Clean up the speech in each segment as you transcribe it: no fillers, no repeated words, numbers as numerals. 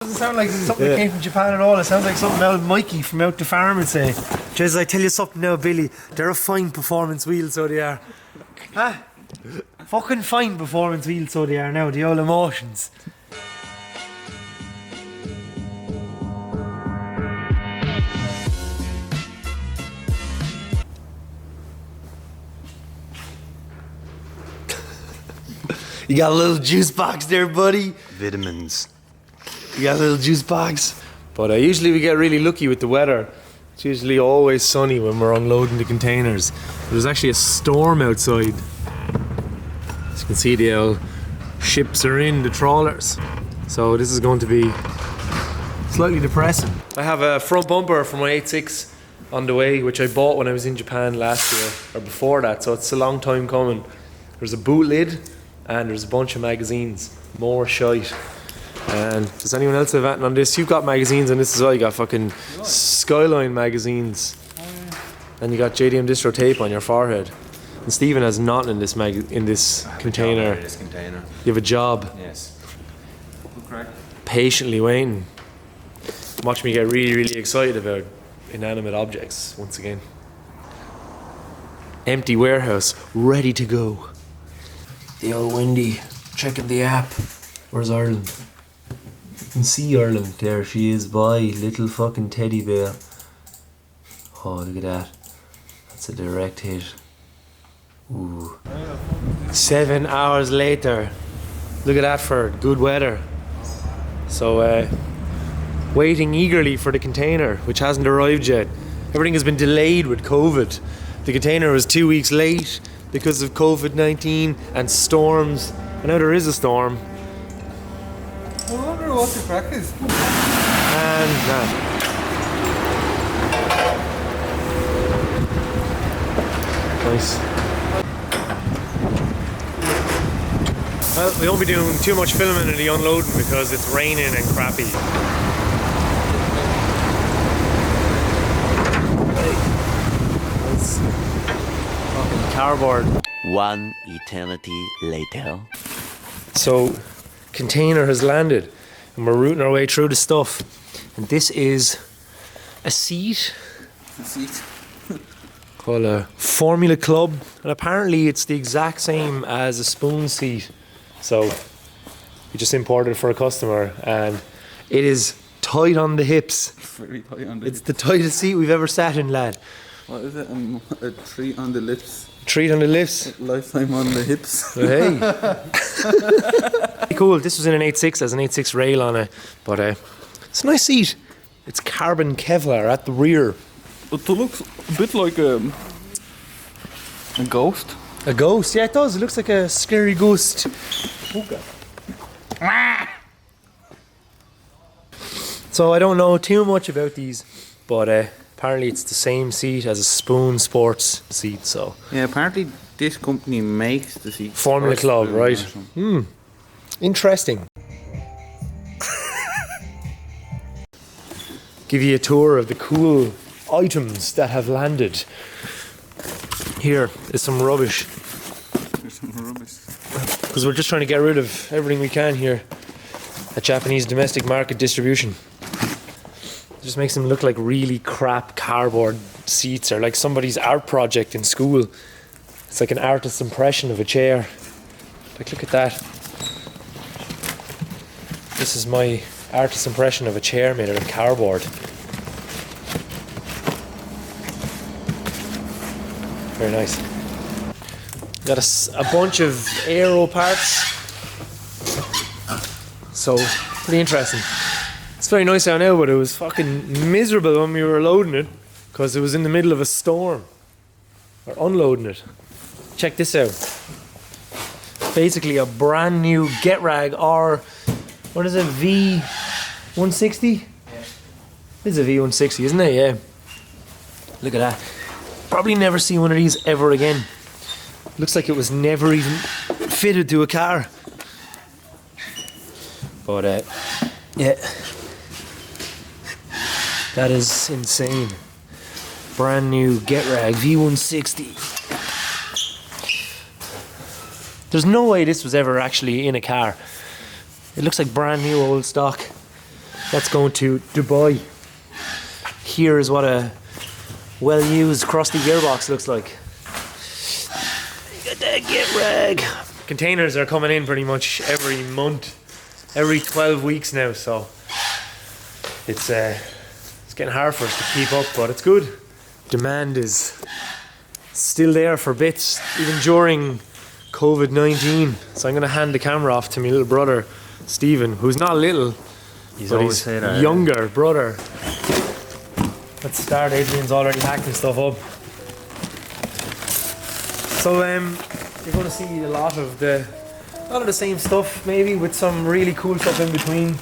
Doesn't sound like something that came from Japan at all. It sounds like something out Mikey from out the farm would say. Jez, I tell you something now, Billy. They're a fine performance wheel, so they are. Huh? Fucking fine performance wheel, so they are now. The old emotions. You got a little juice box there, buddy. Vitamins. You got a little juice box. But usually we get really lucky with the weather. It's usually always sunny when we're unloading the containers. There's actually a storm outside. As you can see, the old ships are in, the trawlers. So this is going to be slightly depressing. I have a front bumper for my 8.6 on the way, which I bought when I was in Japan last year, or before that, so it's a long time coming. There's a boot lid, and there's a bunch of magazines. More shite. And does anyone else have anything on this? You've got magazines on this as well. You got fucking Skyline magazines. And you got JDMDistro tape on your forehead. And Stephen has nothing in this container. You have a job. Yes. Good crack. Patiently waiting. Watch me get really, really excited about inanimate objects once again. Empty warehouse, ready to go. The old Wendy, checking the app. Where's Ireland? You can see Ireland. There she is, by little fucking teddy bear. Oh, look at that. That's a direct hit. Ooh. 7 hours later. Look at that for good weather. So, waiting eagerly for the container, which hasn't arrived yet. Everything has been delayed with COVID. The container was 2 weeks late because of COVID-19 and storms. And now there is a storm. I wonder what the crack is. And nice. Well, we won't be doing too much filming in the unloading because it's raining and crappy. It's fucking cardboard. One eternity later. So, container has landed and we're routing our way through the stuff. And this is a seat. The seat. Called a Formula Club. And apparently it's the exact same as a spoon seat. So, we just imported it for a customer and it is tight on the hips. Very tight on the It's the tightest seat we've ever sat in, lad. What is it? A treat on the lips. Treat on the lips. Lifetime on the hips. Hey. Cool. This was in an 8.6. There's an 8.6 rail on it. But it's a nice seat. It's carbon Kevlar at the rear. It looks a bit like a ghost. A ghost? Yeah, it does. It looks like a scary ghost. So I don't know too much about these, but apparently it's the same seat as a Spoon Sports seat. So Yeah, apparently this company makes the seat. Formula Club, right? Interesting. Give you a tour of the cool items that have landed. Here is some rubbish. There's some rubbish. Because we're just trying to get rid of everything we can here at Japanese domestic market distribution. It just makes them look like really crap cardboard seats or like somebody's art project in school. It's like an artist's impression of a chair. Like, look at that. This is my artist's impression of a chair made out of cardboard. Very nice. Got a bunch of aero parts. So, pretty interesting. It's very nice out now, but it was fucking miserable when we were loading it because it was in the middle of a storm. Or unloading it. Check this out. Basically a brand new GetRag R, what is it, V160? Yeah. This is a V160, isn't it? Yeah. Look at that. Probably never see one of these ever again. Looks like it was never even fitted to a car. But yeah. That is insane. Brand new GetRag V160. There's no way this was ever actually in a car. It looks like brand new old stock. That's going to Dubai. Here is what a well-used crusty gearbox looks like. Get that get rag. Containers are coming in pretty much every month, every 12 weeks now, so it's getting hard for us to keep up, but it's good. Demand is still there for bits, even during COVID-19. So I'm going to hand the camera off to my little brother, Stephen, who's not little, He's but always he's said that. younger brother. Let's start. Adrian's already hacking stuff up. So you're going to see a lot of the same stuff, maybe with some really cool stuff in between.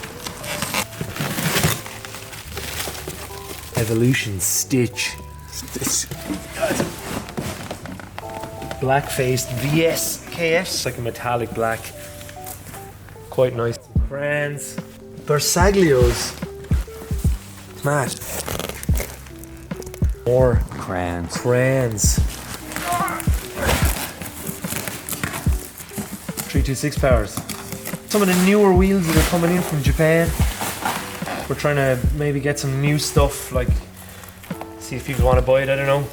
Evolution Stitch. Black-faced VSKS. It's like a metallic black. Quite nice. Brands. Bersaglios. Mad. More Crayons. crayons. 326 powers. Some of the newer wheels that are coming in from Japan. We're trying to maybe get some new stuff, like see if people want to buy it, I don't know.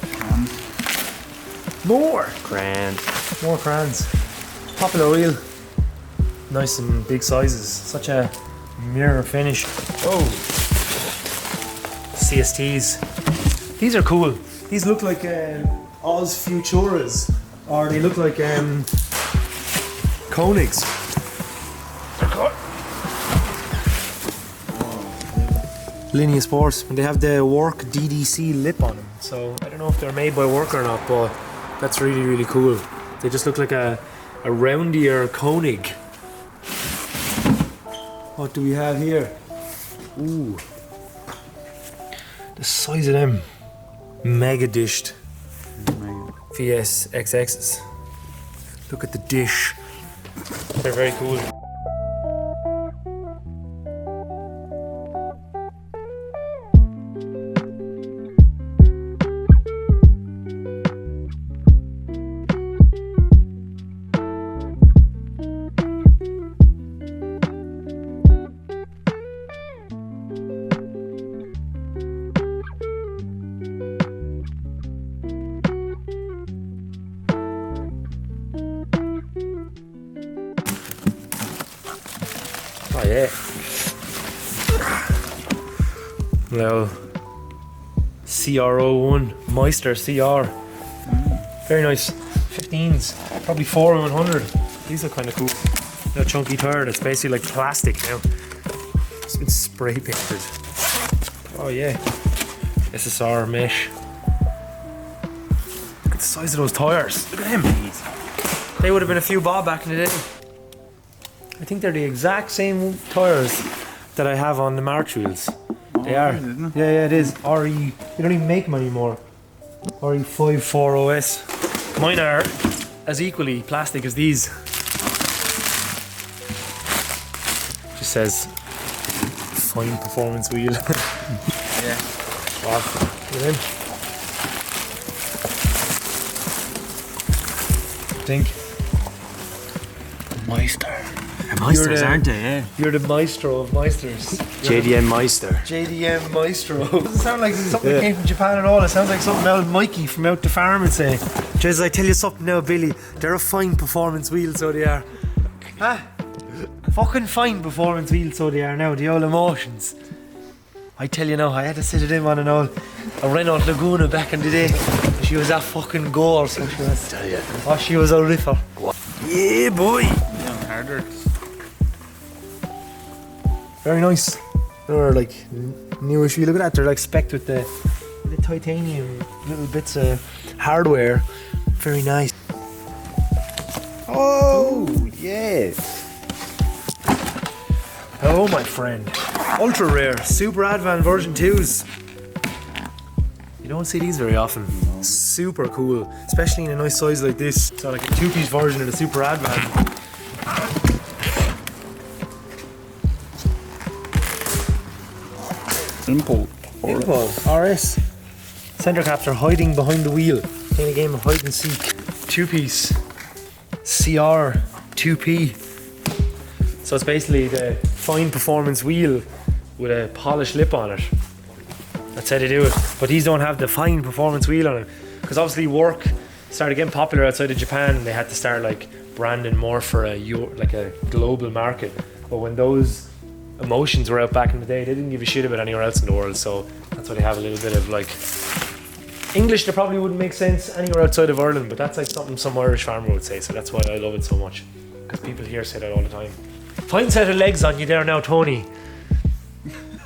More Crayons. More crayons. Popular wheel. Nice and big sizes. Such a mirror finish. Oh. CSTs. These are cool. These look like Oz Futuras, or they look like Koenigs. They're good. Linear Sports, and they have the Work DDC lip on them. So I don't know if they're made by Work or not, but that's really, really cool. They just look like a roundier Koenig. What do we have here? Ooh. The size of them. Mega dished. VSXXs. Look at the dish. They're very cool. Oh yeah. Well, CR01 Meister CR. Very nice. 15s. Probably 4 and 100. These are kind of cool. A chunky tire that's basically like plastic now. It's been spray painted. Oh yeah. SSR mesh. Look at the size of those tires. Look at them. They would have been a few bob back in the day. I think they're the exact same tires that I have on the March wheels. They are. Isn't it? Yeah, it is. RE. They don't even make them anymore. RE54OS. Mine are as equally plastic as these. Just says fine performance wheel. Yeah. Wow. Look at them. Think. Meister. Meisters, the- aren't they? Yeah. You're the maestro of meisters. JDM Meister. JDM Maestro. Doesn't sound like something that came from Japan at all. It sounds like something old Mikey from out the farm would say. Jez, I tell you something now, Billy. They're a fine performance wheel, so they are. Ah, fucking fine performance wheel, so they are now. The old emotions. I tell you now, I had to sit it in on a Renault Laguna back in the day. She was a fucking goal, so she was. Tell you. Oh, she was a ripper. Yeah, boy. Yeah, harder. Very nice. They're like newish. Look at that. They're like specced with the titanium little bits of hardware. Very nice. Oh, yeah. Oh, my friend. Ultra rare. Super Advan version 2s. You don't see these very often. Super cool. Especially in a nice size like this. So like a 2-piece version of the Super Advan. Impulse. RS. Center caps are hiding behind the wheel. Playing a game of hide and seek. 2-piece CR 2P. So it's basically the fine performance wheel with a polished lip on it. That's how they do it. But these don't have the fine performance wheel on it. Because obviously work started getting popular outside of Japan. They had to start like branding more for a global market. But when those emotions were out back in the day, they didn't give a shit about anywhere else in the world. So that's why they have a little bit of like English that probably wouldn't make sense anywhere outside of Ireland, but that's like something some Irish farmer would say. So that's why I love it so much. Because people here say that all the time. Fine set of legs on you there now, Tony.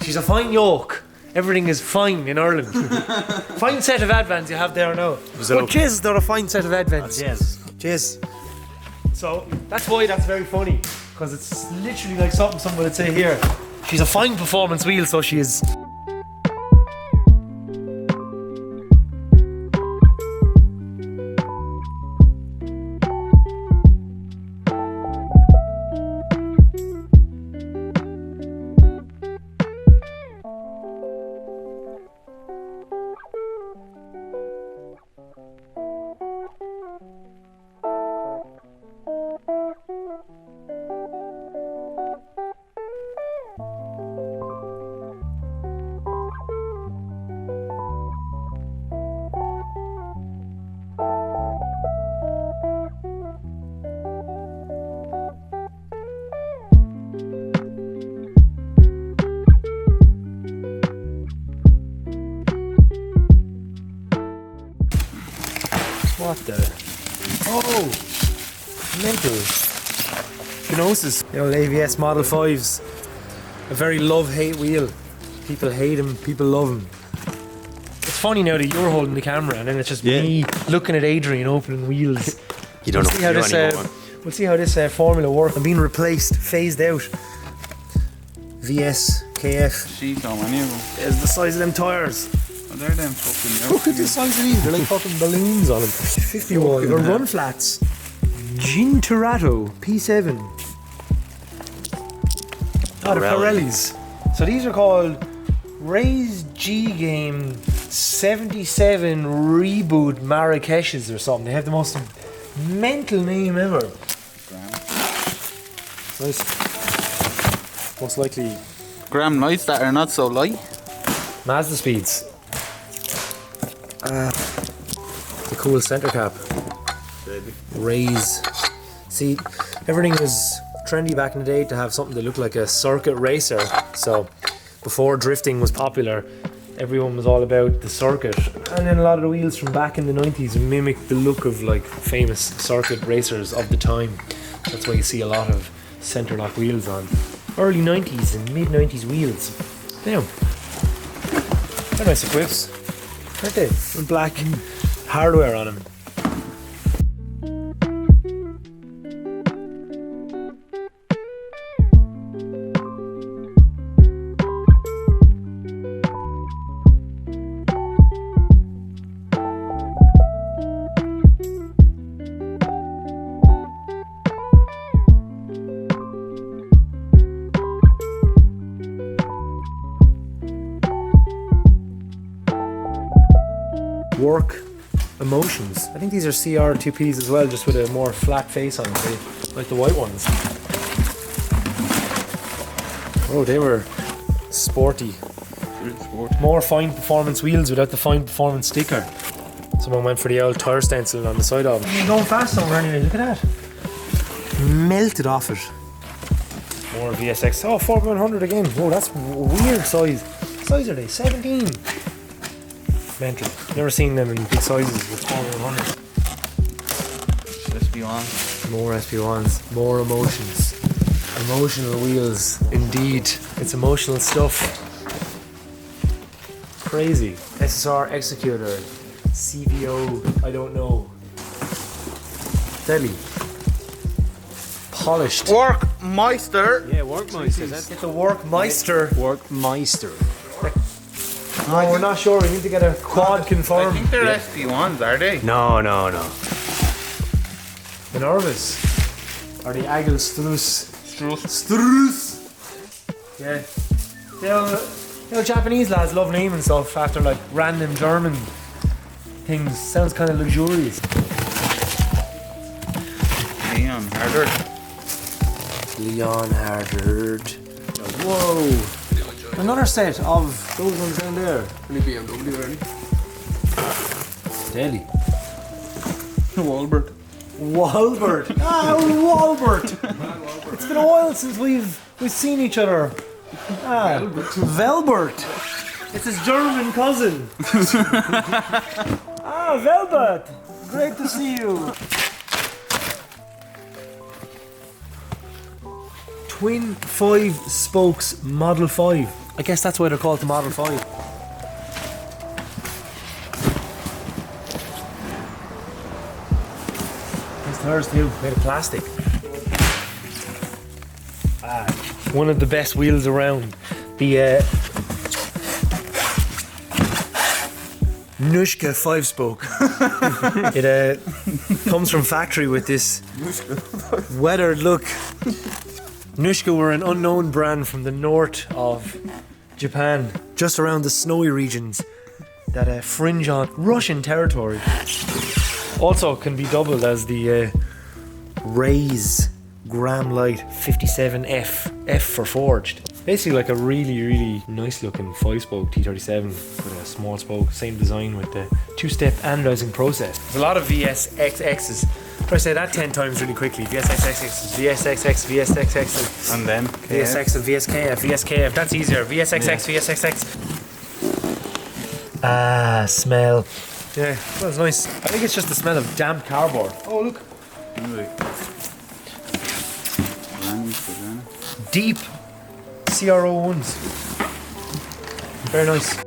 She's a fine yoke. Everything is fine in Ireland. Fine set of advents you have there now. But jizz, they're a fine set of advents. Jizz. So that's why that's very funny. Because it's literally like something someone would say here. She's a fine performance wheel, so she is. What the? Oh! Mental. Gnosis. The old AVS Model 5s. A very love-hate wheel. People hate him, people love him. It's funny now that you're holding the camera and then it's just me looking at Adrian opening wheels. You don't know We'll see how this formula works. I'm being replaced, phased out. VS, KF. Sheet on any of them. There's the size of them tyres. Oh, they're them fucking. Look at the size of these, they're like fucking balloons on them. 51, they're run flats. Ginterato P7. Oh, the Pirellis. So these are called Ray's G Game 77 Reboot Marrakeshes or something. They have the most mental name ever. Nice. Most likely Graham lights that are not so light. Mazda speeds. The cool center cap. Rays. See, everything was trendy back in the day to have something that looked like a circuit racer. So before drifting was popular, everyone was all about the circuit. And then a lot of the wheels from back in the 90s mimicked the look of like famous circuit racers of the time. That's why you see a lot of center lock wheels on. Early 90s and mid 90s wheels. Damn. They're nice equips, aren't they? With black hardware on them. Work emotions. I think these are CR2Ps as well, just with a more flat face on them, like the white ones. Oh, they were sporty. More fine performance wheels without the fine performance sticker. Someone went for the old tire stencil on the side of them. Going fast somewhere anyway, look at that. Melted off it. More VSX. Oh, 4100 again. Oh, that's a weird size. What size are they? 17. Mental. Never seen them in big sizes with 4100. SP1. More SP1s. More emotions. Emotional wheels. Indeed. It's emotional stuff. Crazy. SSR Executor. CVO. I don't know. Deadly. Polished. Workmeister. Yeah, Workmeister. That's It's a Workmeister. Workmeister. No, we're not sure. We need to get a quad I confirmed. think they're SP1s, are they? No. Minervas. Or the Agelstruss. Struss. Struss. Yeah. The Japanese lads love naming stuff after like random German things. Sounds kind of luxurious. Leon Harder. Leon Hardard. Whoa. Another set of those ones down there. Any BMW or any? Daily. Walbert. Walbert. Walbert. It's been a while since we've seen each other. Velbert. It's his German cousin. Velbert. Great to see you. Twin 5 spokes Model 5. I guess that's why they're called the Model 5. It's hers too, made of plastic. One of the best wheels around. The Nushka 5-spoke. It comes from factory with this weathered look. Nushka were an unknown brand from the north of Japan, just around the snowy regions that fringe on Russian territory. Also can be doubled as the Raise Gram Light 57F, F for forged. Basically like a really, really nice looking 5-spoke T37 with a small spoke, same design with the 2-step anodizing process. There's a lot of VSXXs. Try to say that 10 times really quickly. VSXXs, VSXX, VSXX, And then VSX and VSKF, VSKF, that's easier. VSXX, VSXX. Smell. Yeah, smells nice. I think it's just the smell of damp cardboard. Oh, look. Deep CRO ones. Very nice.